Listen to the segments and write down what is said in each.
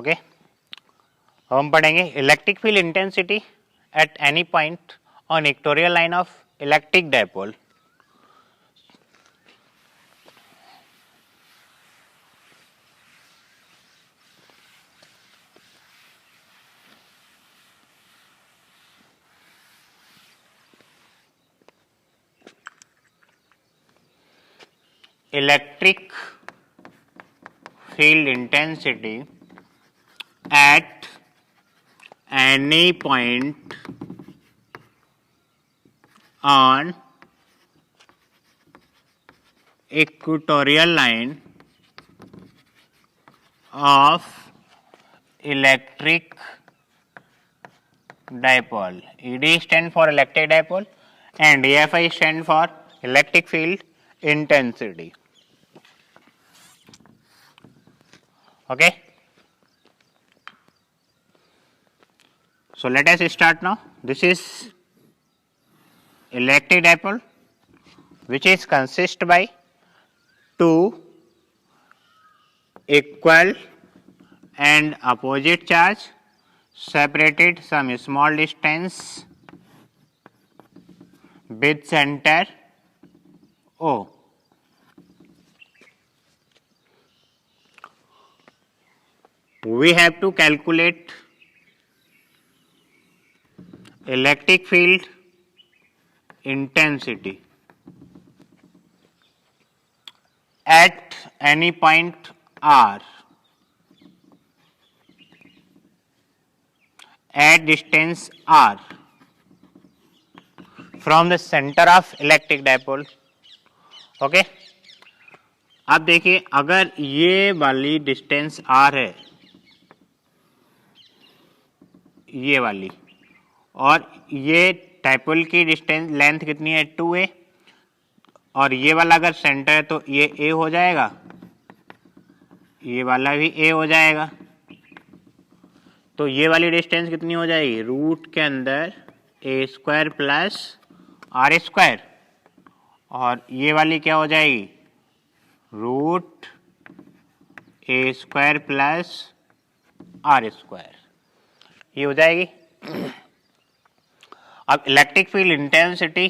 Okay, अब हम पढ़ेंगे electric field intensity at any point on equatorial line of electric dipole. Electric field intensity at any point on equatorial line of electric dipole. ED stand for electric dipole and EFI stand for electric field intensity. Okay, so let us start now. This is electric dipole which is consist by two equal and opposite charge separated some small distance with center O. We have to calculate electric field intensity at any point R at distance R from the center of electric dipole. Okay, अब देखिए अगर ये वाली distance R है, ये वाली, और ये डायपोल की डिस्टेंस लेंथ कितनी है 2a, और ये वाला अगर सेंटर है तो ये a हो जाएगा, ये वाला भी a हो जाएगा, तो ये वाली डिस्टेंस कितनी हो जाएगी रूट के अंदर a square plus r square, और ये वाली क्या हो जाएगी root a square plus r square, ये हो जाएगी। अब इलेक्ट्रिक फील्ड इंटेंसिटी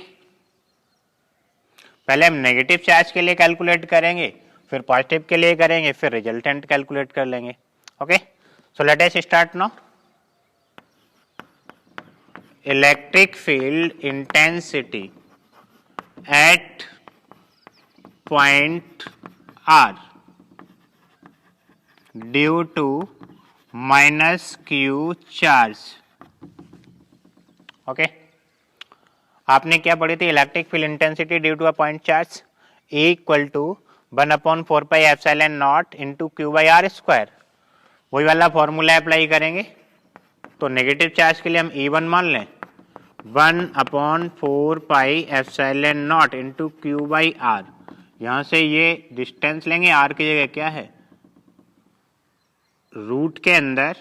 पहले हम नेगेटिव चार्ज के लिए कैलकुलेट करेंगे, फिर पॉजिटिव के लिए करेंगे, फिर रिजल्टेंट कैलकुलेट कर लेंगे। Okay, so let us start now. Electric field intensity at point r due to minus q charge. Okay, आपने क्या पढ़ी थी electric field intensity due to a point charge equal to 1/4 pi epsilon naught into q by r square. वही वाला formula apply करेंगे, तो negative charge के लिए हम E1 मान लें 1/4 pi epsilon naught into q by r. यहां से ये डिस्टेंस लेंगे, आर की जगह क्या है रूट के अंदर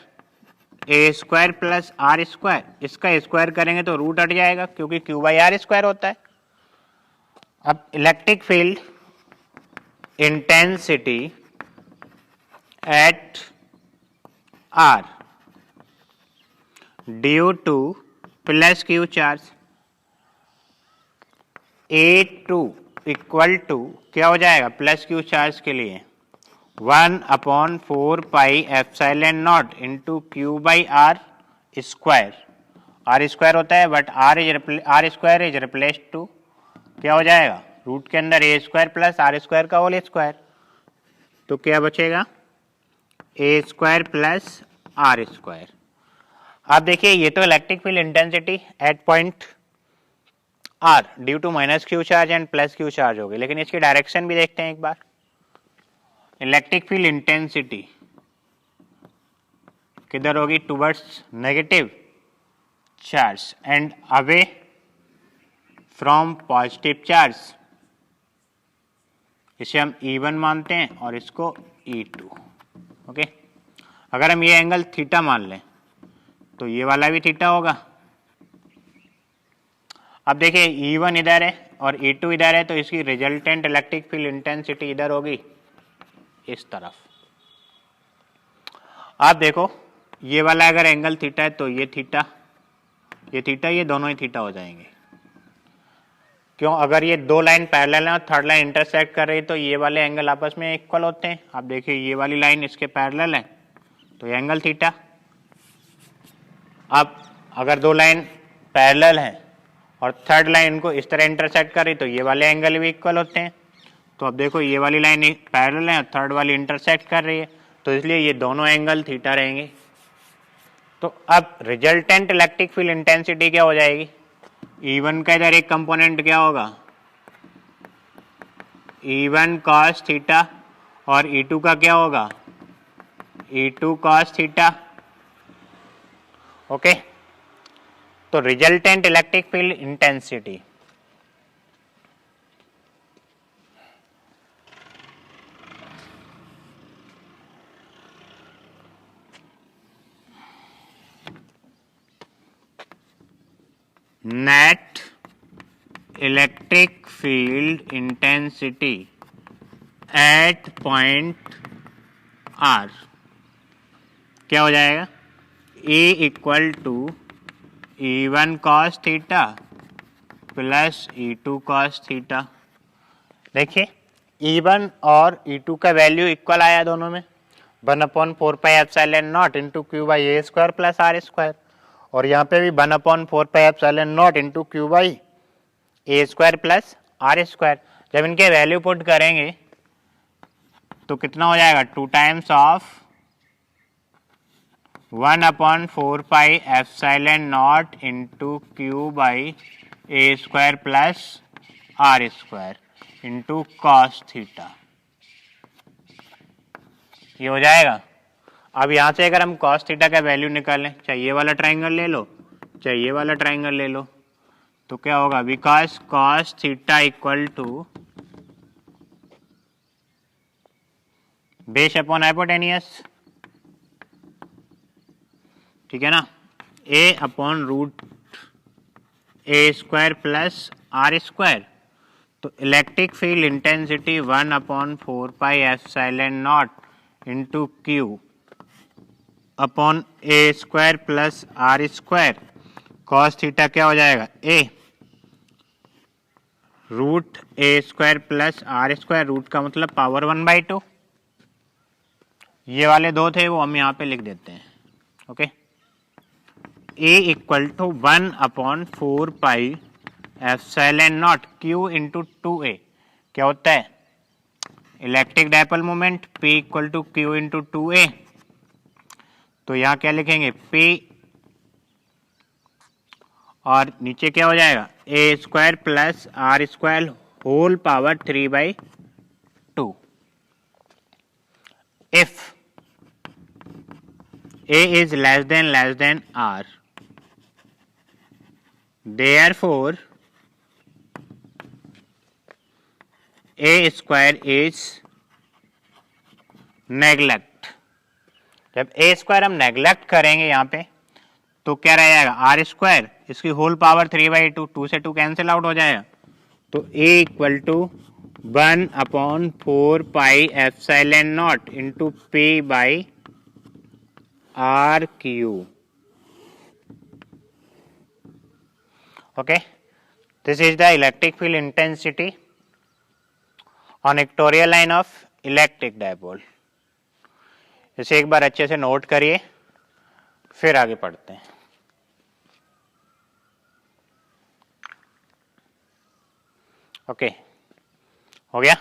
a square plus r square, इसका स्क्वायर करेंगे तो रूट हट जाएगा क्योंकि क्यू बाई आर स्क्वायर होता है। अब electric field intensity at r due to plus q charge A2 equal to क्या हो जाएगा प्लस क्यू चार्ज के लिए 1/4 pi epsilon naught into q by r square. R square होता है but r square is replace to क्या हो जाएगा रूट के अंदर a square plus r square का होल स्क्वायर, तो क्या बचेगा a square plus r square. आप देखिए ये तो electric field intensity at point r due to minus q charge and plus q charge हो गई, लेकिन इसकी डायरेक्शन भी देखते हैं एक बार। इलेक्ट्रिक फील्ड इंटेंसिटी किधर होगी towards negative charge and away from positive charge. इसे हम E1 मानते हैं और इसको E2। ओके, अगर हम ये एंगल थीटा मान लें तो ये वाला भी थीटा होगा। अब देखिए E1 इधर है और E2 इधर है, तो इसकी रिजल्टेंट इलेक्ट्रिक फील्ड इंटेंसिटी इधर होगी इस तरफ। आप देखो ये वाला अगर एंगल थीटा है तो ये थीटा, ये दोनों ही थीटा हो जाएंगे। क्यों? अगर ये दो लाइन पैरेलल है और थर्ड लाइन इंटरसेक्ट कर रही है तो ये वाले एंगल आपस में इक्वल होते हैं। आप देखिए ये वाली लाइन इसके पैरेलल है तो ये एंगल थीटा। अब अगर दो लाइन पैरेलल हैं और थर्ड लाइन को इस तरह इंटरसेक्ट कर रही तो ये वाले एंगल भी इक्वल होते हैं। तो अब देखो ये वाली लाइन पैरेलल है और थर्ड वाली इंटरसेक्ट कर रही है तो इसलिए ये दोनों एंगल थीटा रहेंगे। तो अब रिजल्टेंट इलेक्ट्रिक फील्ड इंटेंसिटी क्या हो जाएगी? E1 का इधर एक कंपोनेंट क्या होगा? E1 cos थीटा और E2 का क्या होगा? E2 cos theta. ओके, तो resultant electric field intensity net electric field intensity at point R क्या हो जाएगा? E equal to E1 cos theta plus E2 cos theta. देखिए E1 और E2 का वैल्यू इक्वल आया दोनों में, 1/4πε0 into q by a square plus r square, और यहाँ पे भी 1/4πε0 into q by a square plus r square. जब इनके वैल्यू पुट करेंगे तो कितना हो जाएगा? 2 times of 1/4πε0 into q by a square plus r square into cos theta, ये हो जाएगा। अब यहाँ से अगर हम कॉस थीटा का वैल्यू निकालें, चाहे ये वाला ट्राइंगल ले लो चाहे ये वाला ट्राइंगल ले लो, तो क्या होगा? Because cos theta equal to base upon hypotenuse, ठीक है ना, a upon root a square plus r square. तो electric field intensity 1/4πε0 into q upon a square plus r square cos theta क्या हो जाएगा? A root a square plus r square, root का मतलब power 1/2। ये वाले दो थे वो हम यहाँ पे लिख देते हैं। Okay, a equal to 1/4πε0 q into 2a क्या होता है? Electric dipole moment P equal to q into 2a। तो यहाँ क्या लिखेंगे? P और नीचे क्या हो जाएगा? A square plus r square whole power 3/2। If A is less than R, therefore A square is neglect। जब A स्क्वायर हम नेग्लेक्ट करेंगे यहाँ पे तो क्या रह जाएगा? आर स्क्वायर, इसकी होल पावर 3/2, 2 से 2 कैंसिल आउट हो जाएगा। तो A equal to 1/4πε0 into P by r q. Okay, this is the electric field intensity on equatorial line of electric dipole. इसे एक बार अच्छे से नोट करिए, फिर आगे पढ़ते हैं। ओके, हो गया?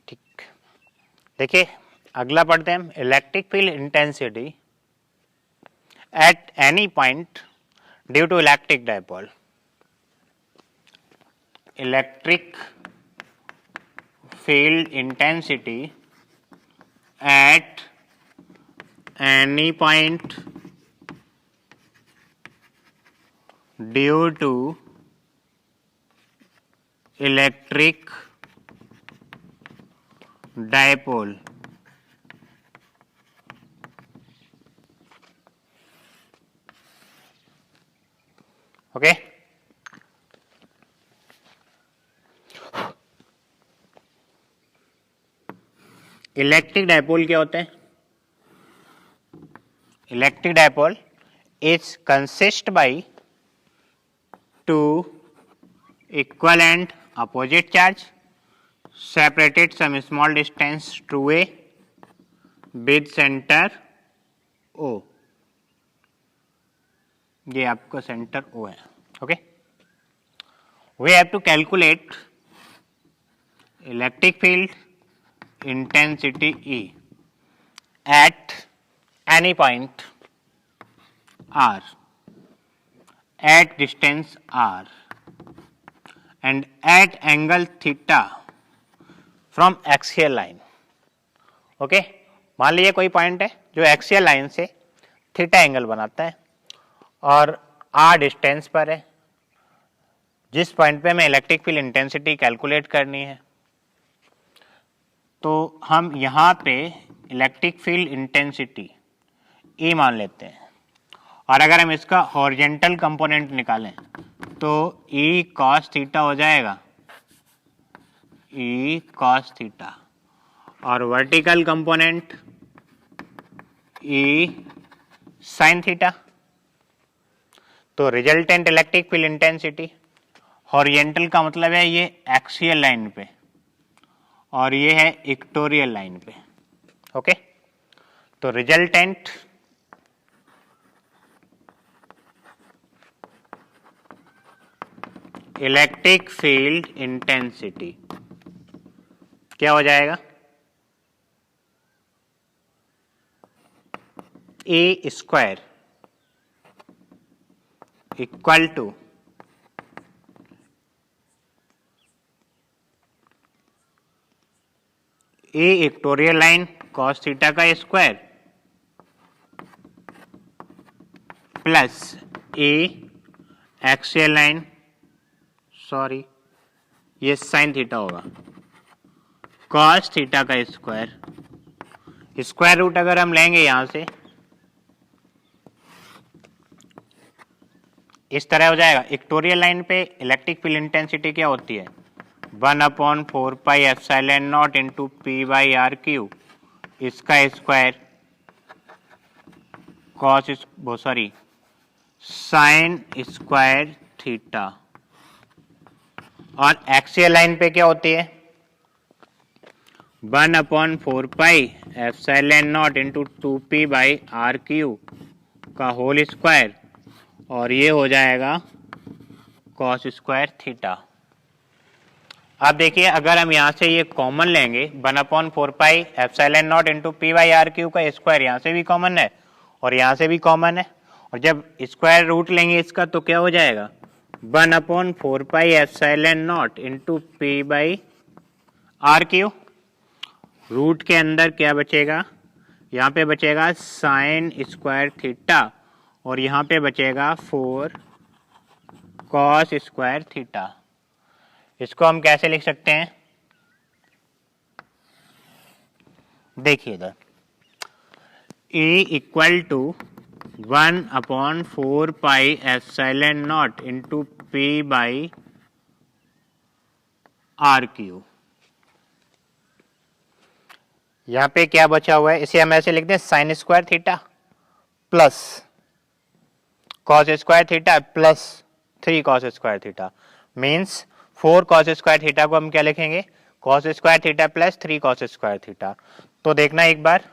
ठीक, देखिए अगला पढ़ते हैं हम। Electric field intensity at any point due to electric dipole. Electric field intensity at any point due to electric dipole. Okay, electric dipole क्या होता है? Electric dipole is consist by two equal and opposite charge separated some small distance to a with center O। ये आपका centre O है। Okay, we have to calculate electric field intensity E at any point R at distance R and at angle theta from axial line. Okay, मान लीजिए कोई point है जो axial line से theta angle बनाता है और आर डिस्टेंस पर है, जिस पॉइंट पे हमें इलेक्ट्रिक फील्ड इंटेंसिटी कैलकुलेट करनी है। तो हम यहाँ पे इलेक्ट्रिक फील्ड इंटेंसिटी ई मान लेते हैं, और अगर हम इसका हॉरिजेंटल कंपोनेंट निकालें तो ई कॉस थीटा हो जाएगा, ई कॉस थीटा, और vertical component E sine theta. तो resultant electric field intensity, horizontal का मतलब है ये एक्सियल लाइन पे और ये है इक्वेटोरियल लाइन पे। ओके, तो रिजल्टेंट इलेक्ट्रिक फील्ड इंटेंसिटी क्या हो जाएगा? A square equal to a equatorial line cos theta का square plus a axial line, sorry ये साइन थीटा होगा, कॉस थीटा का स्क्वायर। स्क्वायर रूट अगर हम लेंगे यहां से इस तरह हो जाएगा। इक्वेटोरियल लाइन पे इलेक्ट्रिक फील्ड इंटेंसिटी क्या होती है? 1/4 pi epsilon naught into p by r q, इसका square cos sorry sine square theta. और एक्सियल लाइन पे क्या होती है? 1/4 pi epsilon naught into 2p by r q का होल स्क्वायर, और ये हो जाएगा कॉस स्क्वायर थीटा। अब देखिए, अगर हम यहाँ से ये कॉमन लेंगे 1/4 pi epsilon naught into p by r q का स्क्वायर यहाँ से भी कॉमन है और यहाँ से भी कॉमन है, और जब स्क्वायर रूट लेंगे इसका तो क्या हो जाएगा? 1/4 pi epsilon naught into p by r q. Root के अंदर क्या बचेगा? यहाँ पे बचेगा साइन स्क्वायर थीटा और यहाँ पे बचेगा 4 कॉस स्क्वायर थीटा। इसको हम कैसे लिख सकते हैं? देखिए इधर E equal to 1/4 pi epsilon naught into p by r q. यहां पे क्या बचा हुआ है? इसे हम ऐसे लिखते हैं sine square theta plus cos square theta plus 3 cos square theta, means 4 cos square theta को हम क्या लिखेंगे? Cos square theta plus 3 cos square theta. तो देखना एक बार,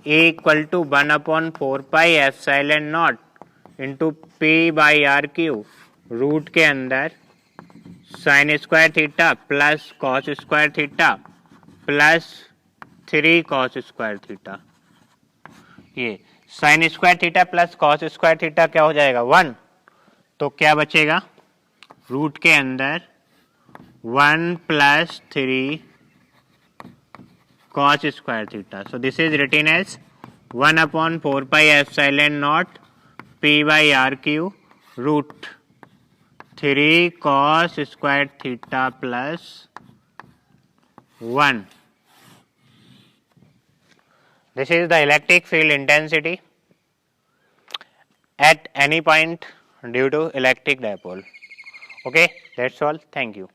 A equal to 1/4 pi epsilon naught into p by r q, root के अंदर sine square theta plus cos square theta plus 3 cos square theta. ये sine square theta plus cos square theta क्या हो जाएगा? 1। तो क्या बचेगा? रूट के अंदर 1 plus 3 cos square theta. So this is written as 1/4 pi epsilon naught p by r cube √3 cos squared theta plus 1. This is the electric field intensity at any point due to electric dipole. Okay, that's all. Thank you.